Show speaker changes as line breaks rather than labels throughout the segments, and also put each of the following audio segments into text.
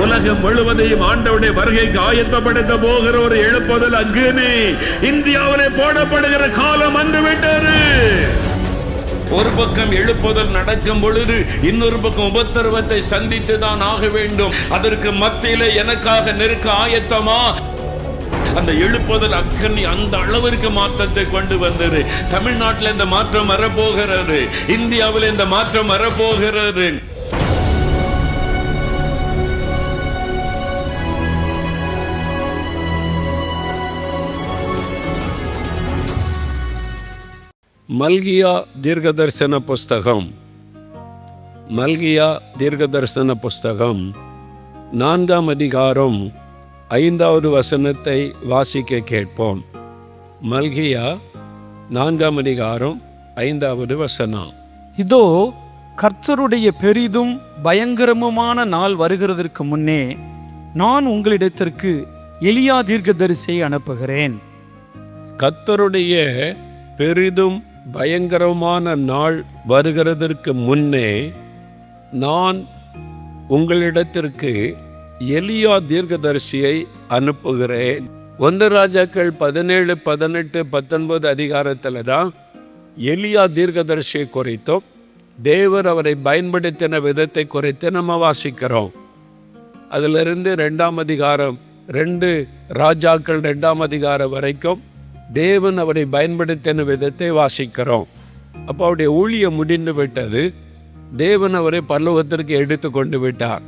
உலகம் முழுவதையும் ஆண்டவருடைய வருகைக்கு ஆயத்தப்படுத்த போகிற ஒரு எழுப்புதல் அக்னி இந்தியாவிலே போடப்படுகிற காலம் வந்துவிட்டது. ஒரு பக்கம் எழுப்புதல் நடக்கும் பொழுது இன்னொரு பக்கம் உபத்திரவத்தை சந்தித்து தான் ஆக வேண்டும். அதற்கு மத்தியில எனக்காக நெருக்க ஆயத்தமா? அந்த எழுப்புதல் அக்கனி அந்த அளவிற்கு மாற்றத்தை கொண்டு வந்தது. தமிழ்நாட்டில் இந்த மாற்றம் வரப்போகிறது, இந்தியாவில் இந்த மாற்றம் வரப்போகிறது. மல்கியா தீர்க்கதரிசன புஸ்தகம். மல்கியா தீர்க்கதரிசன புஸ்தகம் 4ஆம் அதிகாரம் 5வது வசனத்தை வாசிக்க கேட்போம். மல்கியா 4ஆம் அதிகாரம் 5வது வசனம்.
இதோ கர்த்தருடைய பெரிதும் பயங்கரமுமான நாள் வருகிறதற்கு முன்னே நான் உங்களிடத்திற்கு எலியா தீர்க்கதரிசியை அனுப்புகிறேன்.
கர்த்தருடைய பெரிதும் பயங்கரமான நாள் வருகிறதற்கு முன்னே நான் உங்களிடத்திற்கு எலியா தீர்க்கதரிசியை அனுப்புகிறேன். 1 ராஜாக்கள் 17, 18, 19 அதிகாரத்தில் தான் எலியா தீர்க்கதரிசியை குறித்தும் தேவர் அவரை பயன்படுத்தின விதத்தை குறித்து நம்ம வாசிக்கிறோம். அதிலிருந்து 2ஆம் அதிகாரம் 2 ராஜாக்கள் 2ஆம் அதிகாரம் வரைக்கும் தேவன் அவரை பயன்படுத்தின விதத்தை வாசிக்கிறோம். அப்போ அவருடைய ஊழியம் முடிந்து விட்டது. தேவன் அவரை பரலோகத்திற்கு எடுத்து கொண்டு விட்டார்.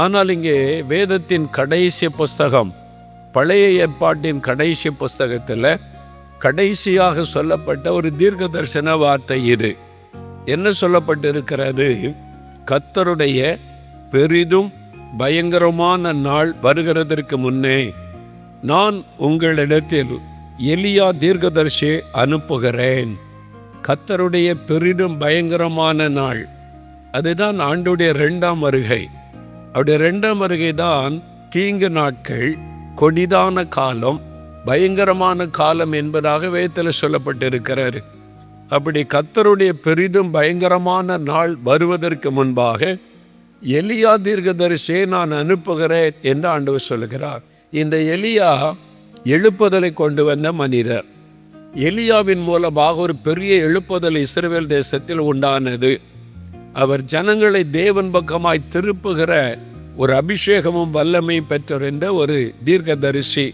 ஆனால் இங்கே வேதத்தின் கடைசி புஸ்தகம், பழைய ஏற்பாட்டின் கடைசி புஸ்தகத்தில் கடைசியாக சொல்லப்பட்ட ஒரு தீர்க்க தரிசன வார்த்தை இது. என்ன சொல்லப்பட்டிருக்கிறது? கர்த்தருடைய பெரிதும் பயங்கரமான நாள் வருகிறதற்கு முன்னே நான் உங்களிடத்தில் எலியா தீர்க்கதரிசியை அனுப்புகிறேன். கர்த்தருடைய பெரிதும் பயங்கரமான நாள், அதுதான் ஆண்டுடைய 2ஆம் வருகை. அவருடைய 2ஆம் வருகை தான் தீங்கு நாட்கள், கொடிதான காலம், பயங்கரமான காலம் என்பதாக வேதத்தில் சொல்லப்பட்டிருக்கிறார். அப்படி கர்த்தருடைய பெரிதும் பயங்கரமான நாள் வருவதற்கு முன்பாக எலியா தீர்க்கதரிசியை நான் அனுப்புகிறேன் என்று ஆண்டவர் சொல்கிறார். இந்த எலியா எழுப்புதலை கொண்டு வந்த மனிதர். எலியாவின் மூலமாக ஒரு பெரிய எழுப்புதல் இஸ்ரவேல் தேசத்தில் உண்டானது. அவர் ஜனங்களை தேவன் பக்கமாய் திருப்புகிற ஒரு அபிஷேகமும் வல்லமை பெற்றிருந்த ஒரு தீர்க்கதரிசி.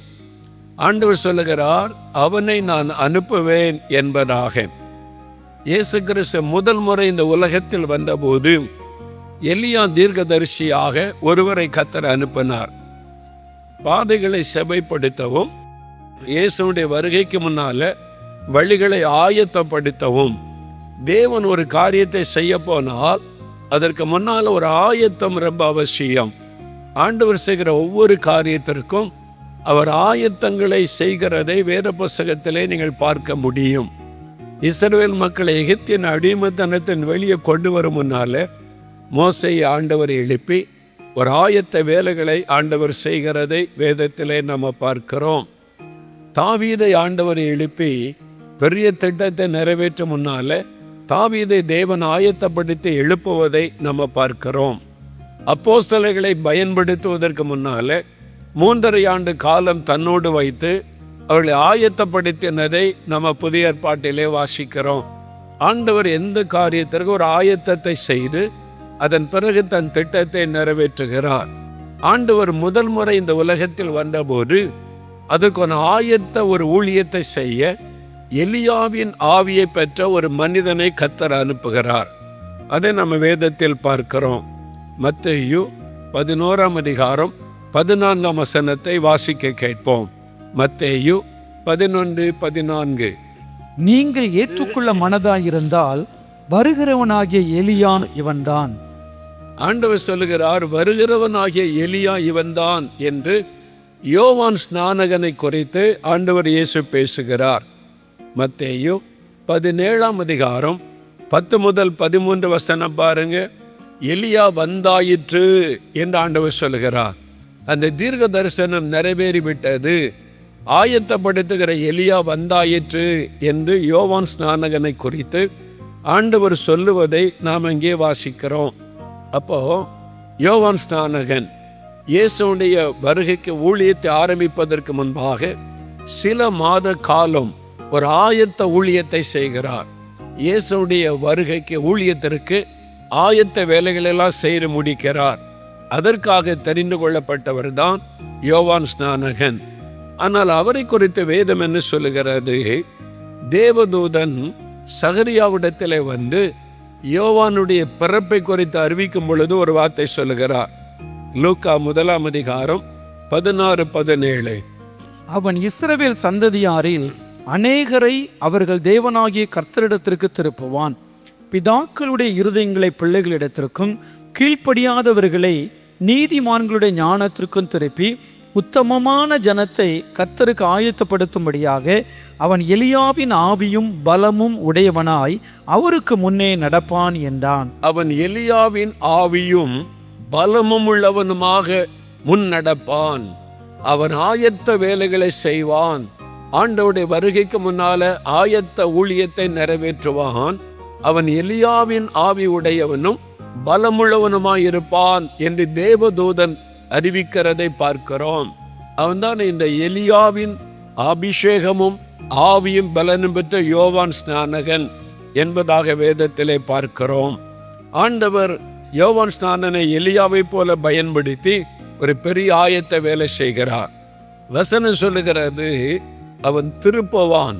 ஆண்டவர் சொல்லுகிறார், அவனை நான் அனுப்புவேன் என்பதாக. இயேசு கிறிஸ்து முதல் முறை இந்த உலகத்தில் வந்தபோது எலியா தீர்க்கதரிசியாக ஒருவரை கர்த்தர் அனுப்பினார். பாதைகளை செவைப்படுத்தவும், இயேசுடைய வருகைக்கு முன்னால வழிகளை ஆயத்தப்படுத்தவும். தேவன் ஒரு காரியத்தை செய்ய போனால் அதற்கு முன்னால் ஒரு ஆயத்தம் ரொம்ப அவசியம். ஆண்டவர் செய்கிற ஒவ்வொரு காரியத்திற்கும் அவர் ஆயத்தங்களை செய்கிறதை வேத புஸ்தகத்திலே நீங்கள் பார்க்க முடியும். இஸ்ரவேல் மக்களை எகிப்தின் அடிமைத்தனத்தின் வெளியே கொண்டு வரும் முன்னால மோசேயை ஆண்டவர் எழுப்பி ஒரு ஆயத்த வேலைகளை ஆண்டவர் செய்கிறதை வேதத்திலே நம்ம பார்க்கிறோம். தாவீதை ஆண்டவர் எழுப்பி பெரிய திட்டத்தை நிறைவேற்ற முன்னால தாவீதை தேவன் ஆயத்தப்படுத்தி எழுப்புவதை நம்ம பார்க்கிறோம். அப்போஸ்தலர்களை பயன்படுத்துவதற்கு முன்னால 3.5 ஆண்டு காலம் தன்னோடு வைத்து அவர்களை ஆயத்தப்படுத்தினதை நம்ம புதிய ஏற்பாட்டிலே வாசிக்கிறோம். ஆண்டவர் எந்த காரியத்திற்கு ஒரு ஆயத்தத்தை செய்து அதன் பிறகு தன் திட்டத்தை நிறைவேற்றுகிறார். ஆண்டவர் முதல் முறை இந்த உலகத்தில் வந்தபோது அதுக்கு ஒரு ஆயத்த ஒரு ஊழியத்தை செய்ய எலியாவின் ஆவியை பெற்ற ஒரு மனிதனை கர்த்தர் அனுப்புகிறார். அதை நம்ம வேதத்தில் பார்க்கிறோம். மத்தேயு 11ஆம் அதிகாரம் 14ஆம் வசனத்தை வாசிக்க கேட்போம். மத்தேயு 11:14.
நீங்கள் ஏற்றுக்கொள்ள மனதாயிருந்தால் வருகிறவனாகிய எலியா இவன்தான்.
ஆண்டவர் சொல்லுகிறார், வருகிறவனாகிய எலியா இவன்தான் என்று யோவான் ஸ்நானகனை குறித்து ஆண்டவர் இயேசு பேசுகிறார். மத்தேயு 17ஆம் அதிகாரம் 10 முதல் 13 வசனம் பாருங்க. எலியா வந்தாயிற்று என்று ஆண்டவர் சொல்லுகிறார். அந்த தீர்க்க தரிசனம் நிறைவேறிவிட்டது, ஆயத்தப்படுத்துகிற எலியா வந்தாயிற்று என்று யோவான் ஸ்நானகனை குறித்து ஆண்டவர் சொல்லுவதை நாம் இங்கே வாசிக்கிறோம். அப்போ யோவான் ஸ்நானகன்
இயேசுடைய வருகைக்கு ஊழியத்தை ஆரம்பிப்பதற்கு முன்பாக சில மாத காலம் ஒரு ஆயத்த ஊழியத்தை செய்கிறார். இயேசுடைய வருகைக்கு ஊழியத்திற்கு ஆயத்த வேலைகளெல்லாம் செய்து முடிக்கிறார். அதற்காக தெரிந்து கொள்ளப்பட்டவர் தான் யோவான் ஸ்நானகன். ஆனால் அவரை குறித்து வேதம் என்ன சொல்லுகிறது? தேவதூதன் சகரியாவிடத்திலே வந்து யோவானுடைய பிறப்பை குறித்து அறிவிக்கும் பொழுது ஒரு வார்த்தை சொல்லுகிறார். லூக்கா 1:16-17.
அவன் இஸ்ரவேல் சந்ததியாரில் அநேகரை அவர்கள் தேவனாகிய கர்த்தரிடத்திற்கு திருப்புவான். பிதாக்களுடைய இருதயங்களை பிள்ளைகளிடத்திற்கும் கீழ்ப்படியாதவர்களை நீதிமான்களுடைய ஞானத்திற்கும் திருப்பி உத்தமமான ஜனத்தை கர்த்தருக்கு ஆயத்தப்படுத்தும்படியாக அவன் எலியாவின் ஆவியும் பலமும் உடையவனாய் அவருக்கு முன்னே நடப்பான் என்றான்.
அவன் எலியாவின் ஆவியும் பலமும் உள்ளவனுமாக முன் நடப்பான். அவன் ஆயத்த வேலைகளை செய்வான். ஆண்டவருடைய வருகைக்கு முன்னால ஆயத்த ஊழியத்தை நிறைவேற்றுவான். அவன் எலியாவின் ஆவி உடையவனும் பலமுள்ளவனுமாயிருப்பான் என்று தேவதூதன் அறிவிக்கிறதை பார்க்கிறோம். அவன்தான் இந்த எலியாவின் அபிஷேகமும் ஆவியும் பலனும் பெற்ற யோவான் ஸ்நானகன் என்பதாக வேதத்திலே பார்க்கிறோம். ஆண்டவர் யோவான் ஸ்நானனை எலியாவை போல பயன்படுத்தி ஒரு பெரிய ஆயத்த வேலை செய்கிறார். வசனம் சொல்லுகிறது, அவன் திருப்புவான்.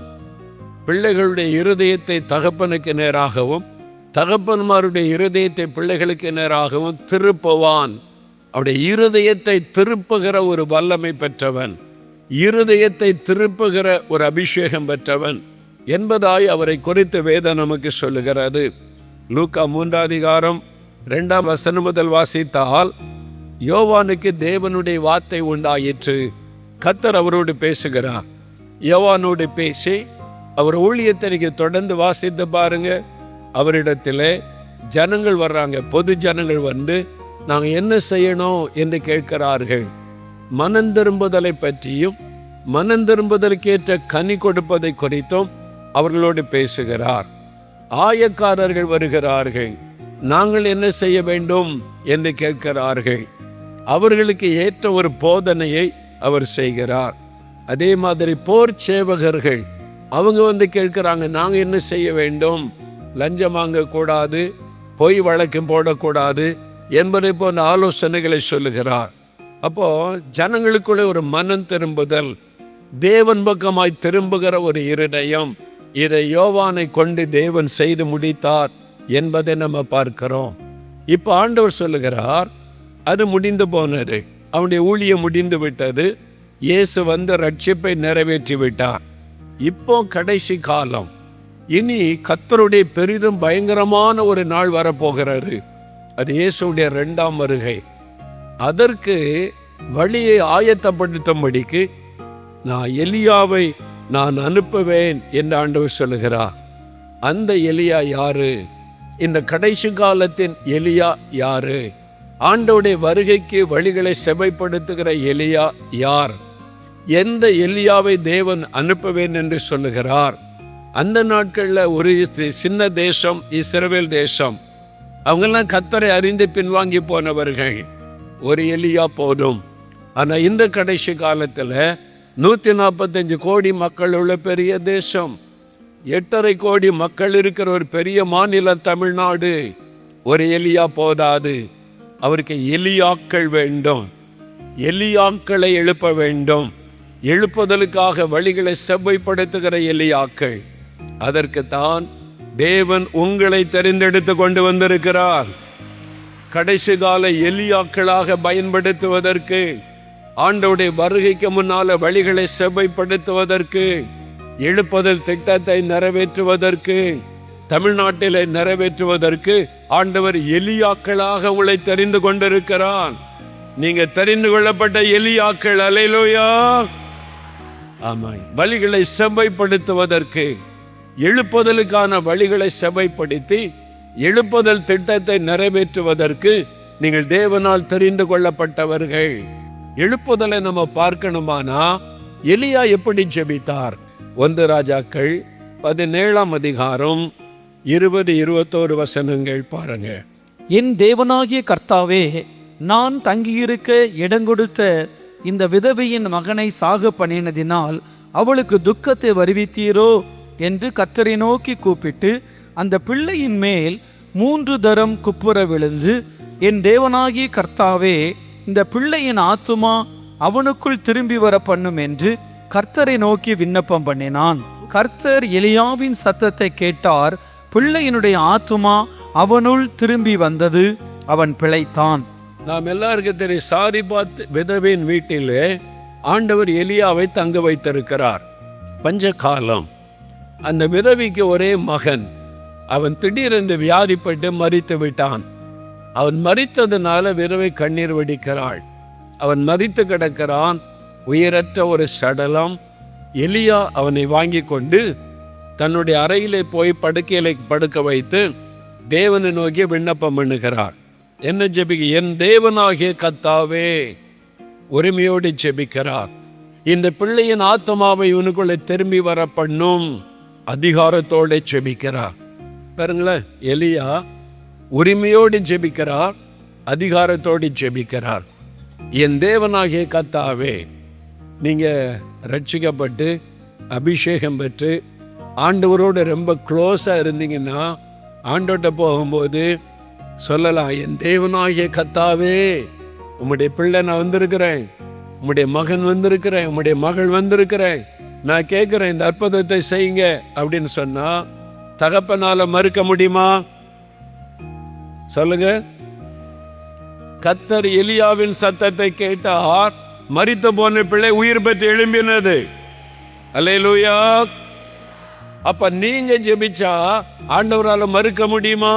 பிள்ளைகளுடைய இருதயத்தை தகப்பனுக்கு நேராகவும் தகப்பன்மாருடைய இருதயத்தை பிள்ளைகளுக்கு நேராகவும் திருப்புவான். அவருடைய இருதயத்தை திருப்புகிற ஒரு வல்லமை பெற்றவன், இருதயத்தை திருப்புகிற ஒரு அபிஷேகம் பெற்றவன் என்பதாய் அவரை குறித்து வேதம் நமக்கு சொல்லுகிறது. லூக்கா 3:2 முதல் வாசித்தால், யோவானுக்கு தேவனுடைய வார்த்தை உண்டாயிற்று. கர்த்தர் அவரோடு பேசுகிறார். யோவானோடு பேசி அவர் ஊழியத்தை தொடர்ந்து வாசித்து பாருங்க. அவரிடத்திலே ஜனங்கள் வர்றாங்க, பொது ஜனங்கள் வந்து நாங்கள் என்ன செய்யணும் என்று கேட்கிறார்கள். மனம் திரும்புதலை பற்றியும் மனம் திரும்புதலுக்கேற்ற கனி கொடுப்பதை குறித்தும் அவர்களோடு பேசுகிறார். ஆயக்காரர்கள் வருகிறார்கள், நாங்கள் என்ன செய்ய வேண்டும் என்று கேட்கிறார்கள். அவர்களுக்கு ஏற்ற ஒரு போதனையை அவர் செய்கிறார். அதே மாதிரி போர் சேவகர்கள் அவங்க வந்து கேட்கிறாங்க, நாங்கள் என்ன செய்ய வேண்டும்? லஞ்சம் வாங்கக்கூடாது, பொய் வழக்கம் போடக்கூடாது என்பதை போன்ற ஆலோசனைகளை சொல்லுகிறார். அப்போ ஜனங்களுக்குள்ளே ஒரு மனம் திரும்புதல், தேவன் பக்கமாய் திரும்புகிற ஒரு இருதயம், இதை யோவானை கொண்டு தேவன் செய்து முடித்தார் என்பதை நம்ம பார்க்கிறோம். இப்போ ஆண்டவர் சொல்லுகிறார், அது முடிந்து போனது, அவனுடைய ஊழியம் முடிந்து விட்டது. இயேசு வந்து ரட்சிப்பை நிறைவேற்றி விட்டார். இப்போ கடைசி காலம், இனி கர்த்தருடைய பெரிதும் பயங்கரமான ஒரு நாள் வரப்போகிறது. அது இயேசுடைய 2ஆம் வருகை. அதற்கு வழியை ஆயத்தப்படுத்தும்படிக்கு நான் எலியாவை நான் அனுப்புவேன் என்று ஆண்டவர் சொல்லுகிறார். அந்த எலியா யாரு? இந்த கடைசி காலத்தின் எலியா யாரு? ஆண்டவருடைய வருகைக்கு வழிகளை செவைப்படுத்துகிற எலியா யார்? எந்த எலியாவை தேவன் அனுப்புவேன் என்று சொல்லுகிறார்? அந்த நாட்களில் ஒரு சின்ன தேசம் இஸ்ரவேல் தேசம். அவங்கெல்லாம் கர்த்தரை அறிந்து பின்வாங்கி போனவர்கள். ஒரு எலியா போதும். ஆனால் இந்த கடைசி காலத்தில் 145 கோடி மக்கள் உள்ள பெரிய தேசம், 8.5 கோடி மக்கள் இருக்கிற ஒரு பெரிய மாநிலம் தமிழ்நாடு. ஒரு எலியா போதாது, அவருக்கு எலியாக்கள் வேண்டும். எலியாக்களை எழுப்ப வேண்டும். எழுப்புதலுக்காக வழிகளை செவ்வைப்படுத்துகிற எலியாக்கள். அதற்குத்தான் தேவன் உங்களை தெரிந்தெடுத்து கொண்டு வந்திருக்கிறார். கடைசி கால எலியாக்களாக பயன்படுத்துவதற்கு, ஆண்டவருடைய வருகைக்கு முன்னால வழிகளை செவ்வைப்படுத்துவதற்கு, எழுப்புதல் திட்டத்தை நிறைவேற்றுவதற்கு, தமிழ்நாட்டிலே நிறைவேற்றுவதற்கு ஆண்டவர் எலியாக்களாக உங்களை தெரிந்து கொண்டிருக்கிறார். நீங்க தெரிந்து கொள்ளப்பட்ட எலியாக்கள். அல்லேலூயா. ஆமாம். வழிகளை செவ்வைப்படுத்துவதற்கு, எழுப்புதலுக்கான வழிகளை செவ்வைப்படுத்தி எழுப்புதல் திட்டத்தை நிறைவேற்றுவதற்கு நீங்கள் தேவனால் தெரிந்து கொள்ளப்பட்டவர்கள். எழுப்புதலை நம்ம பார்க்கணுமானா எலியா எப்படி ஜெபித்தார்? 1 ராஜாக்கள் 17ஆம் அதிகாரம் 20-21 வசனங்கள் பாருங்க.
என் தேவனாகிய கர்த்தாவே, நான் தங்கியிருக்க இடங்கொடுத்த இந்த விதவையின் மகனை சாக பண்ணினதினால் அவளுக்கு துக்கத்தை வருவித்தீரோ என்று கர்த்தரை நோக்கி கூப்பிட்டு அந்த பிள்ளையின் மேல் 3 தரம் குப்புற விழுந்து, என் தேவனாகிய கர்த்தாவே, இந்த பிள்ளையின் ஆத்துமா அவனுக்குள் திரும்பி வர பண்ணும் என்று கர்த்தரை நோக்கி விண்ணப்பம் பண்ணினான். கர்த்தர் எலியாவின் சத்தத்தை கேட்டார். பிள்ளையினுடைய ஆத்துமா அவனுள் திரும்பி வந்தது, அவன் பிழைத்தான்.
நாம் எல்லாருக்கும் தெரியும், சாரிபாத் விதவின் வீட்டிலே ஆண்டவர் எலியாவை தங்க வைத்திருக்கிறார். பஞ்ச காலம். அந்த விதவிக்கு ஒரே மகன். அவன் திடீரென்று வியாதிப்பட்டு மரித்து விட்டான். அவன் மரித்ததுனால விதவை கண்ணீர் வடிக்கிறாள். அவன் மரித்து கிடக்கிறான், உயிரற்ற ஒரு சடலம். எலியா அவனை வாங்கி கொண்டு தன்னுடைய அறையிலே போய் படுக்கையிலே படுக்க வைத்து தேவனை நோக்கி விண்ணப்பம் பண்ணுகிறார். என்ன ஜெபிக்க? என் தேவனாகிய கர்த்தாவே, உரிமையோடு ஜெபிக்கிறார். இந்த பிள்ளையின் ஆத்மாவை இவனுக்குள்ளே திரும்பி வர பண்ணும் அதிகாரத்தோடு ஜெபிக்கிறார். பாருங்களேன், எலியா உரிமையோடு ஜெபிக்கிறார், அதிகாரத்தோடு ஜெபிக்கிறார். என் தேவனாகிய கர்த்தாவே, நீங்கள் ரட்சிக்கப்பட்டு அபிஷேகம் பெற்று ஆண்டவரோடு ரொம்ப க்ளோஸாக இருந்தீங்கன்னா ஆண்டோட்ட போகும்போது சொல்லலாம், என் தேவனாகிய கர்த்தாவே, உம்முடைய பிள்ளை நான் வந்திருக்கிறேன், உம்முடைய மகன் வந்திருக்கிறேன், உம்முடைய மகள் வந்திருக்கிறேன், நான் கேட்குறேன், இந்த அற்புதத்தை செய்யுங்க அப்படின்னு சொன்னா தகப்பனால மறுக்க முடியுமா? சொல்லுங்க. கர்த்தர் எலியாவின் சத்தத்தை கேட்டார். மரித்த போன பிள்ளை உயிர் பெற்று எழும்பினது. அல்லேலூயா. அப்ப நீங்க ஜெபிச்சா ஆண்டவரால மறுக்க முடியுமா?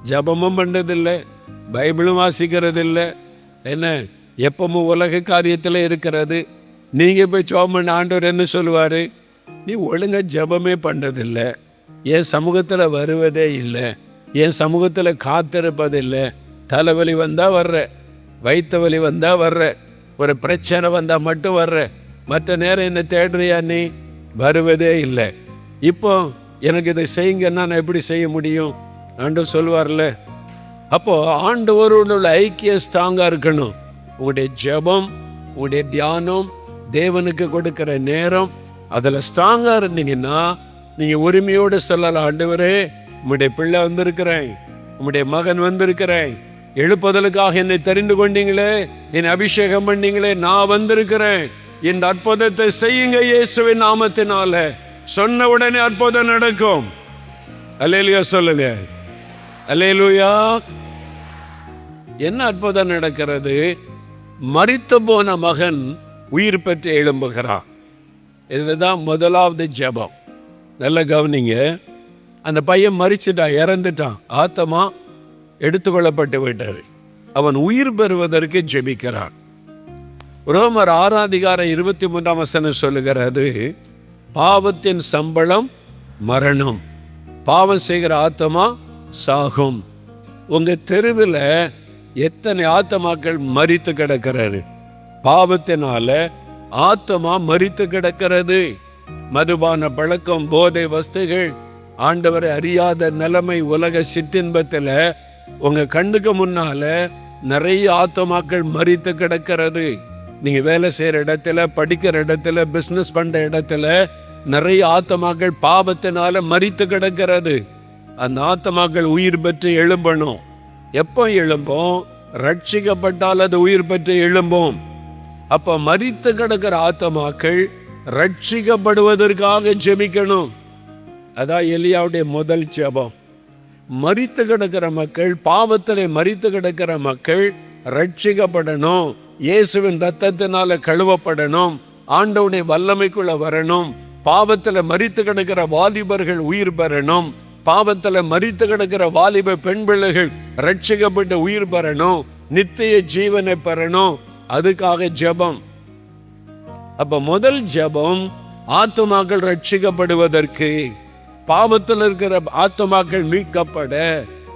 ஜபமும் பண்றதில்லை, பைபிளும் வாசிக்கிறது இல்லை, என்ன எப்பவும் உலக காரியத்தில் இருக்கிறது. நீங்க போய் ஜெபம் பண்ண ஆண்டவர் என்ன சொல்லுவாரு? நீ ஒழுங்கா ஜபமே பண்றதில்லை, என் சமூகத்தில் வருவதே இல்லை, என் சமூகத்தில் காத்திருப்பதில்லை. தலைவலி வந்தா வர்ற, வயிற்று வலி வந்தா வர்ற, ஒரு பிரச்சனை வந்தா மட்டும் வர்ற, மற்ற நேரம் என்ன தேடுறியா? நீ வருவதே இல்லை. இப்போ எனக்கு இதை செய்யுங்கன்னா நான் எப்படி செய்ய முடியும்? ஆண்டவர் சொல்லுவார்ல. அப்போ ஆண்டவரோட உள்ள ஐக்கியம் ஸ்ட்ராங்கா இருக்கணும். உங்களுடைய ஜெபம், உங்களுடைய தியானம், தேவனுக்கு கொடுக்கிற நேரம், அதில் ஸ்ட்ராங்கா இருந்தீங்கன்னா நீங்க உரிமையோடு சொல்லலாம், ஆண்டவரே, உம்முடைய பிள்ளை வந்திருக்கிறேன், உம்முடைய மகன் வந்திருக்கிறேன், எழுப்புதலுக்காக என்னை தெரிந்து கொண்டீங்களே, என்னை அபிஷேகம் பண்ணீங்களே, நான் வந்திருக்கிறேன், இந்த அற்புதத்தை செய்யுங்க இயேசுவின் நாமத்தினால. சொன்ன உடனே அற்புதம் நடக்கும். அல்லேலூயா சொல்லுங்க. அல்லேலூயா. என்ன அற்புதம் நடக்கிறது? மரித்து போன மகன் உயிர் பெற்று எழும்புகிறான். இதுதான் முதலாவது ஜெபம். நல்ல கவனிங்க. அந்த பையன் மரிச்சிட்டான், இறந்துட்டான், ஆத்மா எடுத்துக்கொள்ளப்பட்டு விட்டார். அவன் உயிர் பெறுவதற்கு ஜெபிக்கிறான். ரோமர் 6:23 சொல்லுகிறது, பாவத்தின் சம்பளம் மரணம், பாவம் செய்கிற ஆத்மா சாகும். உங்க தெருவில் எத்தனை ஆத்மாக்கள் மரித்து கிடக்கிறாரு? பாவத்தினால ஆத்மா மரித்து கிடக்கிறது. மதுபான பழக்கம், போதை வஸ்துகள், ஆண்டவரை அறியாத நிலைமை, உலக சிற்றின்பத்தில் உங்க கண்ணுக்கு முன்னால நிறைய ஆத்மாக்கள் மரித்து கிடக்கிறது. நீங்க வேலை செய்யற இடத்துல, படிக்கிற இடத்துல, பிசினஸ் பண்ற இடத்துல நிறைய ஆத்மாக்கள் பாவத்தினால மரித்து கிடக்கிறது. அந்த ஆத்மாக்கள் உயிர் பெற்று எழும்பணும். எப்போ எழும்போம்? ரட்சிக்கப்பட்டால் அது உயிர் பெற்று எழும்போம். அப்ப மரித்து கிடக்கிற ஆத்மாக்கள் ரட்சிக்கப்படுவதற்காக ஜெபிக்கணும். அதான் எலியாவுடைய முதல் ஜெபம். மரித்து கிடக்கிற மக்கள், பாவத்திலே மரித்து கிடக்கிற மக்கள் ரட்சிக்கப்படணும், இயேசுவின் ரத்தத்தினால கழுவப்படணும், ஆண்டவனுடைய வல்லமைக்குள்ள வரணும். பாவத்தில் மரித்து கிடக்கிற வாலிபர்கள் உயிர் பெறணும், பாவத்தில் மரித்து கிடக்கிற வாலிப பெண் பிள்ளைகள் ரட்சிக்கப்பட்டு உயிர் பெறணும், நித்திய ஜீவனை பெறணும். அதுக்காக ஜெபம். அப்ப முதல் ஜெபம் ஆத்துமாக்கள் ரட்சிக்கப்படுவதற்கு, பாவத்தில் இருக்கிற ஆத்துமாக்கள் மீட்கப்பட,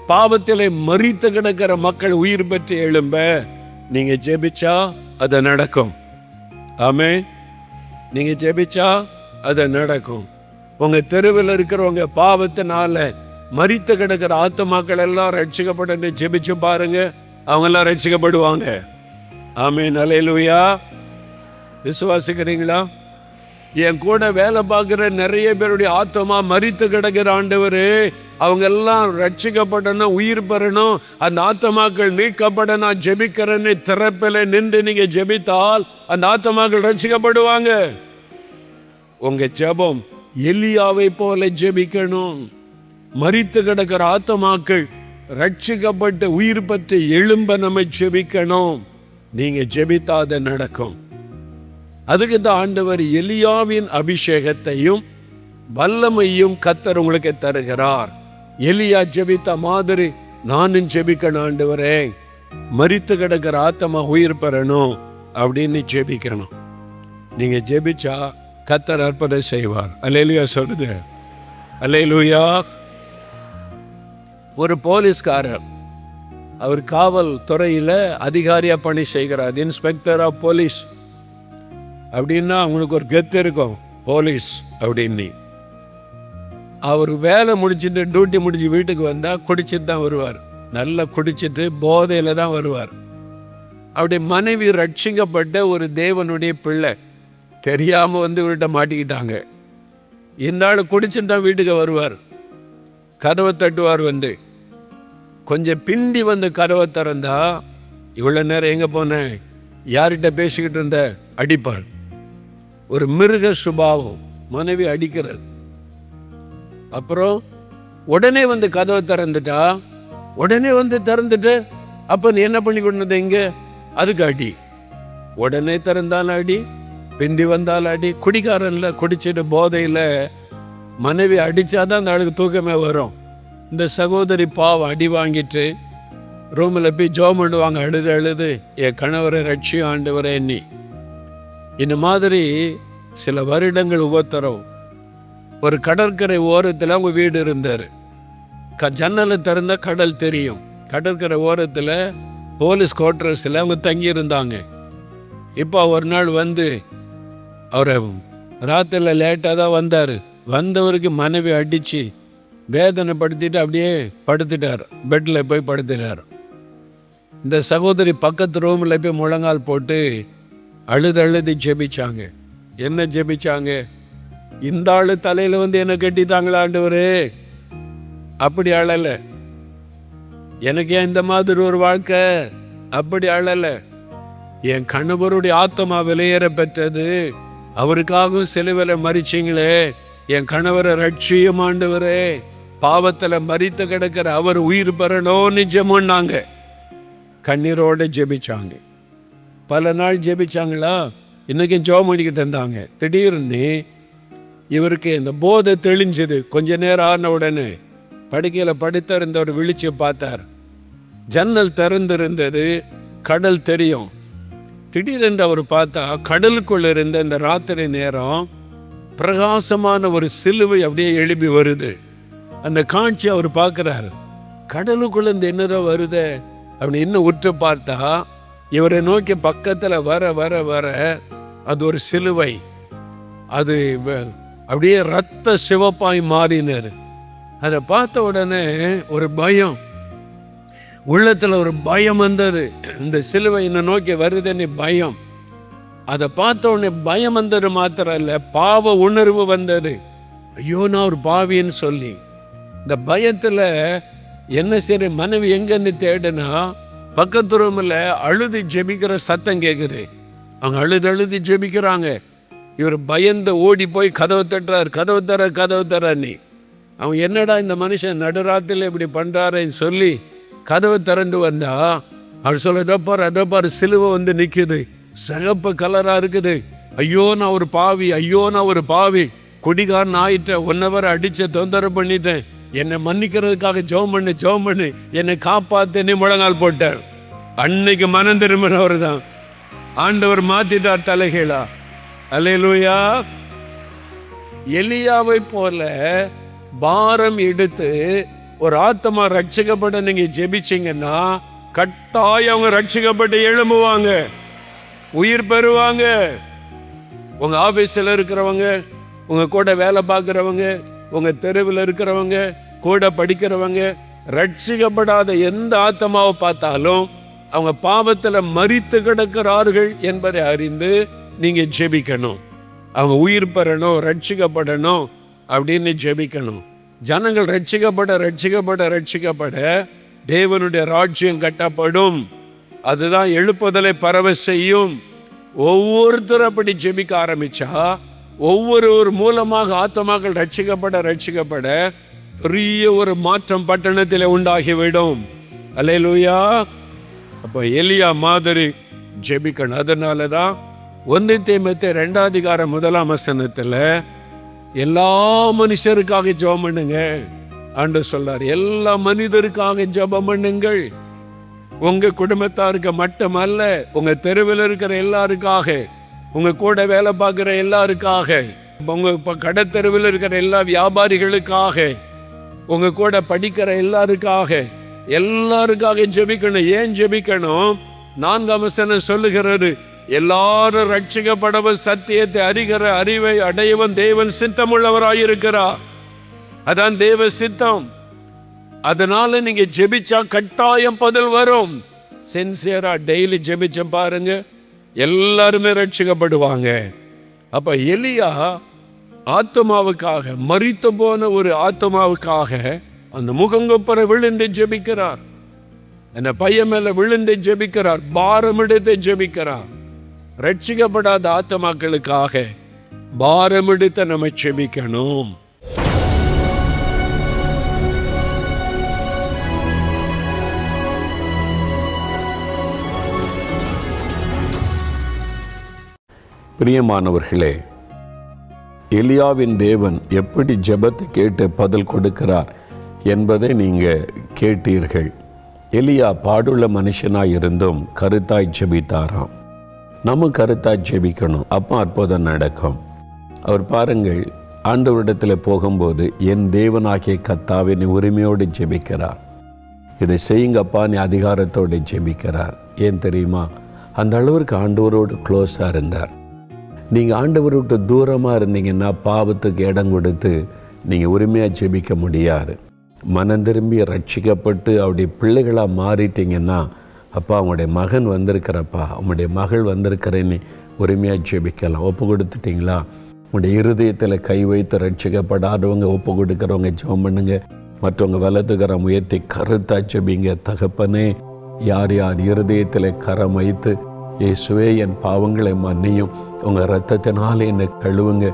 பாவத்திலே மரித்து கிடக்கிற மக்கள் உயிர் பெற்று எழும்ப நீங்க ஜெபிச்சா அது நடக்கும். ஆமே, நீங்க ஜெபிச்சா அது நடக்கும். உங்க தெருவில் இருக்கிறவங்க பாவத்தினால மரித்து கிடக்கிற ஆத்துமாக்கள் எல்லாம் ரட்சிக்கப்பட ஜெபிச்சு பாருங்க, அவங்கெல்லாம் ரட்சிக்கப்படுவாங்க. ஆமென், அல்லேலூயா. விசுவாசிக்கிறீங்களா? என் கூட வேலை பார்க்குற நிறைய பேருடைய ஆத்மா மரித்து கிடக்கிற ஆண்டவரே, அவங்க எல்லாம் ரட்சிக்கப்படணும், உயிர் பெறணும், அந்த ஆத்மாக்கள் மீட்கப்பட நான் ஜெபிக்கிறேன்னு திறப்பில் நின்று நீங்க ஜெபித்தால் அந்த ஆத்மாக்கள் ரட்சிக்கப்படுவாங்க. உங்க ஜெபம் எலியாவை போல ஜெபிக்கணும். மரித்து கிடக்கிற ஆத்மாக்கள் ரட்சிக்கப்பட்டு உயிர் பெற்று எழும்ப நம்ம ஜெபிக்கணும். நீங்க ஜெபித்தா அது நடக்கும். அதுக்கு தான் ஆண்டவர் எலியாவின் அபிஷேகத்தையும் வல்லமையும் கர்த்தர் உங்களுக்கு தருகிறார். எலியா ஜெபித்த மாதிரி நானும் ஜெபிக்கணும். ஆண்டவரே, மரித்து கிடக்கிற ஆத்மா உயிர் பெறணும் அப்படின்னு ஜெபிக்கணும். நீங்க ஜெபிச்சா கர்த்தர் அற்புதம் செய்வார். அல்லேலூயா சொல்லுது. அல்லேலூயா. ஒரு போலீஸ்காரர், அவர் காவல் துறையில் அதிகாரியா பணி செய்கிறார், இன்ஸ்பெக்டர் ஆஃப் போலீஸ். அப்படின்னா அவங்களுக்கு ஒரு கெத்து இருக்கும், போலீஸ் அப்படின்னு. அவர் வேலை முடிச்சுட்டு டியூட்டி முடிஞ்சு வீட்டுக்கு வந்தால் குடிச்சிட்டு தான் வருவார். நல்லா குடிச்சிட்டு போதையில் தான் வருவார். அப்படி மனைவி ரட்சிக்கப்பட்ட ஒரு தேவனுடைய பிள்ளை தெரியாமல் வந்து இவர்கிட்ட மாட்டிக்கிட்டாங்க. இந்த ஆள் குடிச்சிட்டு தான் வீட்டுக்கு வருவார். கதவை தட்டுவார். வந்து கொஞ்சம் பிந்தி வந்து கதவை திறந்தா, இவ்வளோ நேரம் எங்கே போனேன், யார்கிட்ட பேசிக்கிட்டு இருந்த, அடிப்பார். ஒரு மிருக சுபாவம், மனைவி அடிக்கிறது. அப்புறம் உடனே வந்து கதவை திறந்துட்டா, உடனே வந்து திறந்துட்டு அப்போ நீ என்ன பண்ணி கொண்டது இங்கே, அதுக்கு அடி. உடனே திறந்தாலும் அடி, பிந்தி வந்தாலும் அடி. குடிக்காரன்ல குடிச்சிட்டு போதையில் மனைவி அடித்தாதான் அந்த ஆளுக்கு தூக்கமே வரும். இந்த சகோதரி பாவம் அடி வாங்கிட்டு ரூமில் போய் ஜெபம் பண்ணுவாங்க, அழுது அழுது, என் கணவரை ரட்சியும் ஆண்டவரே எண்ணி. இந்த மாதிரி சில வருடங்கள் உபத்திரம். ஒரு கடற்கரை ஓரத்தில் அவங்க வீடு இருந்தார். ஜன்னலை திறந்தா கடல் தெரியும். கடற்கரை ஓரத்தில் போலீஸ் குவார்டர்ஸில் அவங்க தங்கியிருந்தாங்க. இப்போ ஒரு நாள் வந்து அவரை ராத்திரியில் லேட்டாக தான் வந்தார். வந்தவருக்கு மனைவி அடித்து வேதனைப்படுத்திட்டு அப்படியே படுத்துட்டார். பெட்டில் போய் படுத்துட்டார். இந்த சகோதரி பக்கத்து ரூமில் போய் முழங்கால் போட்டு அழுது ஜெபிச்சாங்க. என்ன ஜெபிச்சாங்க? இந்த ஆளு தலையில் வந்து என்ன கட்டிட்டாங்களா ஆண்டவரே, அப்படி அழலை. எனக்கு ஏன் இந்த மாதிரி ஒரு வாழ்க்கை, அப்படி அழலை. என் கணவருடைய ஆத்மா விலையேற பெற்றது, அவருக்காகவும் சிலுவையில் மரிச்சிங்களே, என் கணவரை ரட்சியும் ஆண்டவரே, பாவத்தில் மரித்து கிடக்கிற அவர் உயிர் பெறணும்னு ஜெபம்னாங்க. கண்ணீரோடு ஜெபிச்சாங்க. பல நாள் ஜெபிச்சாங்களா, இன்றைக்கும் ஜெபம் பண்ணிக்கிட்டு இருந்தாங்க. திடீர்னு இவருக்கு இந்த போதை தெளிஞ்சது. கொஞ்ச நேரம் ஆன உடனே படுக்கையில் படுத்திருந்தவர் விழிச்சு பார்த்தார். ஜன்னல் திறந்திருந்தது, கடல் தெரியும். திடீரென்று அவர் பார்த்தா கடலுக்குள்ள இருந்த இந்த ராத்திரி நேரம் பிரகாசமான ஒரு சிலுவை அப்படியே எழுப்பி வருது. அந்த காட்சி அவர் பார்க்குறாரு. கடலுக்குள்ள இந்த என்னதோ வருது அப்படி இன்னும் உற்று பார்த்தா இவரை நோக்கி பக்கத்தில் வர வர வர அது ஒரு சிலுவை. அது அப்படியே ரத்த சிவப்பாய் மாறினார். அதை பார்த்த உடனே ஒரு பயம், உள்ளத்தில் ஒரு பயம் வந்தது. இந்த சிலுவை என்னை நோக்கி வருதுன்னு பயம். அதை பார்த்த உடனே பயம் வந்தது மாத்திரம் இல்லை, பாவ உணர்வு வந்தது. ஐயோ நான் ஒரு பாவின்னு சொல்லி இந்த பயத்தில் என்ன சரி மனைவி எங்கன்னு தேடுனா பக்கத்து ரூமில் அழுது ஜெபிக்கிற சத்தம் கேட்குது. அவங்க அழுது ஜெபிக்கிறாங்க. இவர் பயந்து ஓடி போய் கதவை தட்டுறார். கதவை தரன்னு. அவன் என்னடா இந்த மனுஷன் நடுராத்திரில் இப்படி பண்ணுறாருன்னு சொல்லி கதவை திறந்து வந்தா அவர் சொல்ல, அதோ பாரு சிலுவை வந்து நிற்குது, சிகப்பு கலராக இருக்குது. ஐயோ நான் ஒரு பாவி, குடிகாரன் ஆயிட்டேன், 1 hour அடித்த தொந்தரவு பண்ணிட்டேன், என்னை மன்னிக்கிறதுக்காக ஜெபம் பண்ணு, என்னை காப்பாத்துன்னு முழங்கால் போட்டார். அன்னைக்கு மனம் திரும்பினவர் தான் ஆண்டவர் மாத்திட்டார் தலைகீழா. அல்லேலூயா. எலியாவை போல பாரம் எடுத்து ஒரு ஆத்மா ரட்சிக்கப்பட நீங்க ஜெபிச்சீங்கன்னா கட்டாயம் அவங்க ரட்சிக்கப்பட்டு எழும்புவாங்க, உயிர் பெறுவாங்க. உங்க ஆபீஸில் இருக்கிறவங்க, உங்க கூட வேலை பார்க்குறவங்க, உங்க தெருவில் இருக்கிறவங்க, கூட படிக்கிறவங்க, ரட்சிக்கப்படாத எந்த ஆத்மாவை பார்த்தாலும் அவங்க பாவத்துல மரித்து கிடக்கிறார்கள் என்பதை அறிந்து நீங்க ஜெபிக்கணும். அவங்க உயிர் பெறணும், ரட்சிக்கப்படணும் அப்படின்னு ஜெபிக்கணும். ஜனங்கள் ரட்சிக்கப்பட தேவனுடைய ராஜ்யம் கட்டப்படும். அதுதான் எழுப்புதலை பரவ செய்யும். ஒவ்வொருத்தரும் அப்படி ஜெபிக்க ஆரம்பிச்சா, ஒவ்வொரு மூலமாக ஆத்மாக்கள் ரட்சிக்கப்பட பெரிய ஒரு மாற்றம் பட்டணத்தில் உண்டாகிவிடும். அல்லேலூயா. அப்ப எலியா மாதிரி ஜெபிக்கணும். அதனாலதான் 1 தீமோத்தேயு 2:1 எல்லா மனுஷருக்காக ஜெபம் பண்ணுங்க ஆண்டவர் சொல்றார். எல்லா மனிதருக்காக ஜெபம் பண்ணுங்கள். உங்க குடும்பத்தாருக்கு மட்டுமல்ல, உங்க தெருவில் இருக்கிற எல்லாருக்காக, உங்க கூட வேலை பார்க்கிற எல்லாருக்காக, உங்க கடத்தெருவில் இருக்கிற எல்லா வியாபாரிகளுக்காக, உங்க கூட படிக்கிற எல்லாருக்காக ஜெபிக்கணும். ஏன் ஜெபிக்கணும்? 4 சொல்லுகிறது, எல்லாரும் ரட்சிக்கப்படவும் சத்தியத்தை அறிகிற அறிவை அடையவும் தேவன் சித்தமுள்ளவராயிருக்கிறார். அதான் தேவ சித்தம். அதனால நீங்க ஜெபிச்சா கட்டாயம் பதில் வரும். சின்சியரா டெய்லி ஜெபிச்ச பாருங்க, எல்லாருமே ரட்சிக்கப்படுவாங்க. அப்ப எலியா ஆத்மாவுக்காக, மரித்து போன ஒரு ஆத்மாவுக்காக அந்த முகங்கொப்பர விழுந்து ஜெபிக்கிறார். அந்த பையன் மேல விழுந்து ஜெபிக்கிறார், பாரம் எடுத்து ஜெபிக்கிறார். ரட்சிக்கப்படாத ஆத்மாக்களுக்காக பாரம் எடுத்து நம்ம ஜெபிக்கணும்.
பிரியமானவர்களே, எலியாவின் தேவன் எப்படி ஜெபத்தை கேட்டு பதில் கொடுக்கிறார் என்பதை நீங்கள் கேட்டீர்கள். எலியா பாடுள்ள மனுஷனாய் இருந்தும் கருத்தாய் ஜெபித்தாராம். நம்ம கருத்தாய் ஜெபிக்கணும், அப்போ அற்புதம் நடக்கும். அவர் பாருங்கள், ஆண்டவரிடத்தில் போகும்போது என் தேவனாகிய கர்த்தாவே நீ உரிமையோடு ஜெபிக்கிறார். இதை செய்யுங்கப்பா நீ அதிகாரத்தோடு ஜெபிக்கிறார். ஏன் தெரியுமா? அந்த அளவிற்கு ஆண்டவரோடு க்ளோஸாக இருந்தார். நீங்கள் ஆண்டவரை விட்டு தூரமாக இருந்தீங்கன்னா பாவத்துக்கு இடம் கொடுத்து நீங்கள் உரிமையாக ஜெபிக்க முடியாது. மனம் திரும்பி ரட்சிக்கப்பட்டு அவருடைய பிள்ளைகளாக மாறிட்டீங்கன்னா, அப்பா அவங்களுடைய மகன் வந்திருக்கிறப்பா, அவங்களுடைய மகள் வந்திருக்கிறேன்னு உரிமையாக ஜெபிக்கலாம். ஒப்பு கொடுத்துட்டிங்களா? உங்களுடைய இருதயத்தில் கை வைத்து ரட்சிக்கப்படாதவங்க, ஒப்பு கொடுக்குறவங்க ஜெபம் பண்ணுங்க. மற்றவங்க வலதுகரம் உயர்த்தி கருத்தாக ஜெபிங்க. தகப்பனே, யார் யார் இருதயத்தில் கரம் வைத்து இயேசுவே என் பாவங்களை மன்னியும், உங்கள் இரத்தத்தினால என்னை கழுவுங்க,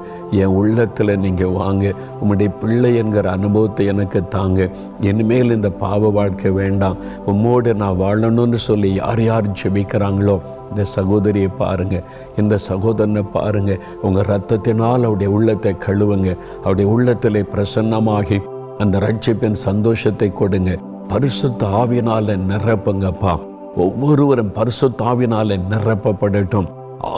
என் உள்ளத்தில் நீங்கள் வாங்க, உம்முடைய பிள்ளை என்கிற அனுபவத்தை எனக்கு தாங்க, இனிமேல் இந்த பாவ வாழ்க்கை வேண்டாம், உம்மோடு நான் வாழணும்னு சொல்லி யார் யார் ஜெபிக்கிறாங்களோ இந்த சகோதரியை பாருங்கள், இந்த சகோதரனை பாருங்கள். உங்கள் இரத்தத்தினால் அவருடைய உள்ளத்தை கழுவுங்க. அவருடைய உள்ளத்தில் பிரசன்னமாகி அந்த ரட்சிப்பின் சந்தோஷத்தை கொடுங்க. பரிசுத்த ஆவியினால் நிரப்புங்கப்பா. ஒவ்வொருவரும் பரிசுத்த ஆவியினால் நிரப்பப்படட்டும்.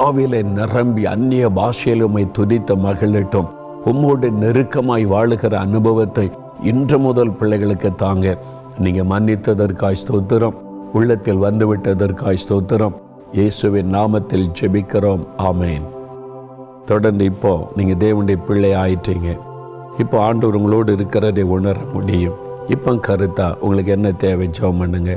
ஆவியில நிரம்பி அந்நிய பாஷையில் உம்மை துதித்த மகிழட்டும். உம்மோடு நெருக்கமாய் வாழுகிற அனுபவத்தை இன்று முதல் பிள்ளைகளுக்கு தாங்க. நீங்க மன்னித்ததற்காய் ஸ்தோத்திரம், உள்ளத்தில் வந்துவிட்டதற்காய் ஸ்தோத்திரம். இயேசுவின் நாமத்தில் ஜெபிக்கிறோம், ஆமேன். தொடர்ந்து இப்போ நீங்க தேவனுடைய பிள்ளை ஆயிட்டீங்க. இப்போ ஆண்டவர் உங்களோடு இருக்கிறதை உணர முடியும். இப்போ கருத்தா உங்களுக்கு என்ன தேவை ஜெபம் பண்ணுங்க.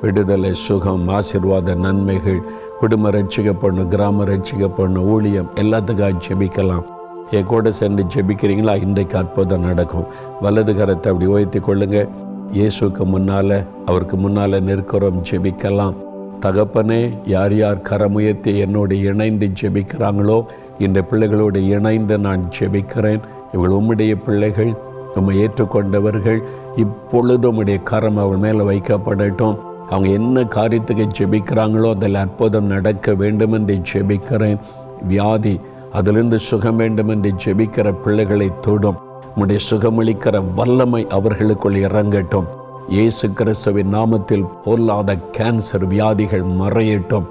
விடுதலை, சுகம், ஆசீர்வாத, நன்மைகள், குடும்ப ரட்சிக்கப்படணும், கிராம ரட்சிக்கப்படணும், ஊழியம், எல்லாத்துக்காக ஜெபிக்கலாம். என் கூட சேர்ந்து ஜெபிக்கிறீங்களா? இன்றைக்கு அற்புதம் நடக்கும். வலது கரத்தை அப்படி உயர்த்தி கொள்ளுங்க. இயேசுக்கு முன்னால், அவருக்கு முன்னால் நிற்கிறோம், ஜெபிக்கலாம். தகப்பனே, யார் யார் கரமுயர்த்தி என்னோடு இணைந்து ஜெபிக்கிறாங்களோ இந்த பிள்ளைகளோடு இணைந்து நான் ஜெபிக்கிறேன். இவள் உம்முடைய பிள்ளைகள், உம்மை ஏற்றுக்கொண்டவர்கள். இப்பொழுது உம்முடைய கரம் அவள் மேலே வைக்கப்படட்டும். அவங்க என்ன காரியத்துக்கு ஜெபிக்கிறாங்களோ அதில் அற்புதம் நடக்க வேண்டும் என்று ஜெபிக்கிறேன். வியாதி, அதிலிருந்து சுகம் வேண்டும் என்று ஜெபிக்கிற பிள்ளைகளை தொடும். உம்முடைய சுகமளிக்கிற வல்லமை அவர்களுக்குள் இறங்கட்டும். இயேசு கிறிஸ்துவின் நாமத்தில் பொல்லாத கேன்சர் வியாதிகள் மறையட்டும்.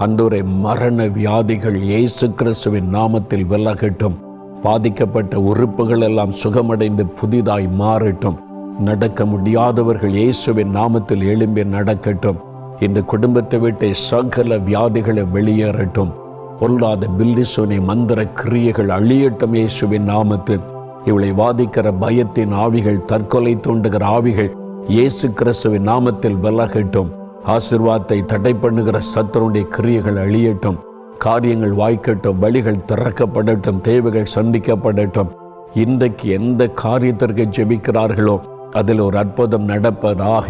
அன்றோரை மரண வியாதிகள் இயேசு கிறிஸ்துவின் நாமத்தில் விலகட்டும். பாதிக்கப்பட்ட உறுப்புகள் எல்லாம் சுகமடைந்து புதிதாய் மாறட்டும். நடக்க முடியாதவர்கள் இயேசுவின் நாமத்தில் எழும்பி நடக்கட்டும். இந்த குடும்பத்தை விட்டு சகல வியாதிகளை வெளியேறட்டும். பொல்லாத பில்லிசோனி மந்திர கிரியைகள் அழியட்டும் இயேசுவின் நாமத்தில். இவளை வாதிக்கிற பயத்தின் ஆவிகள், தற்கொலை தூண்டுகிற ஆவிகள் இயேசு கிறிஸ்துவின் நாமத்தில் விலகட்டும். ஆசீர்வாதத்தை தடை பண்ணுகிற சத்துருடைய கிரியைகள் அழியட்டும், காரியங்கள் வாய்க்கட்டும், வழிகள் திறக்கப்படட்டும், தேவைகள் சந்திக்கப்படட்டும். இன்றைக்கு எந்த காரியத்திற்கு ஜெபிக்கிறார்களோ அதில் ஒரு அற்புதம் நடப்பதாக.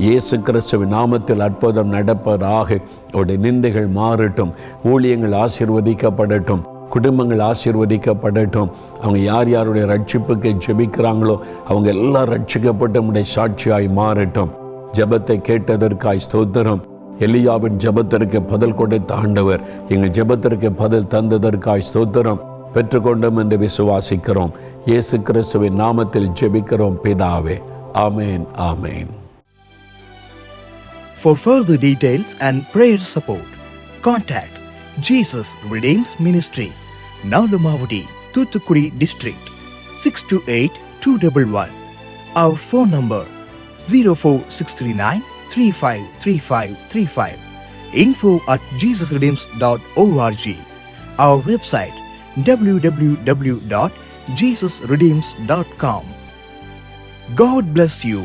இயேசு கிறிஸ்துவின் நாமத்தில் அற்புதம் நடப்பதாக. அவருடைய நிந்தைகள் மாறட்டும், ஊழியங்கள் ஆசீர்வதிக்கப்படட்டும், குடும்பங்கள் ஆசீர்வதிக்கப்படட்டும். அவங்க யார் யாருடைய ரட்சிப்புக்கு ஜெபிக்கிறாங்களோ அவங்க எல்லாம் ரட்சிக்கப்பட்டு நம்முடைய சாட்சியாய் மாறட்டும். ஜெபத்தை கேட்டதற்காய் ஸ்தோத்திரம். எலியாவின் ஜெபத்திற்கு பதில் கொடுத்த ஆண்டவர் எங்கள் ஜெபத்திற்கு பதில் தந்ததற்காய் ஸ்தோத்திரம். பெற்றுக்கொண்டோம் என்று விசுவாசிக்கிறோம். இயேசு கிறிஸ்துவின் நாமத்தில் ஜெபிக்கிறோம் பிதாவே. ஆமேன், ஆமேன்.
For further details and prayer support, contact Jesus Redeems Ministries, Nalumavudi, Thoothukudi District, 628-211. Our phone number 04639-353535. info@jesusredeems.org. Our website www.jesusredeems.com. God bless you.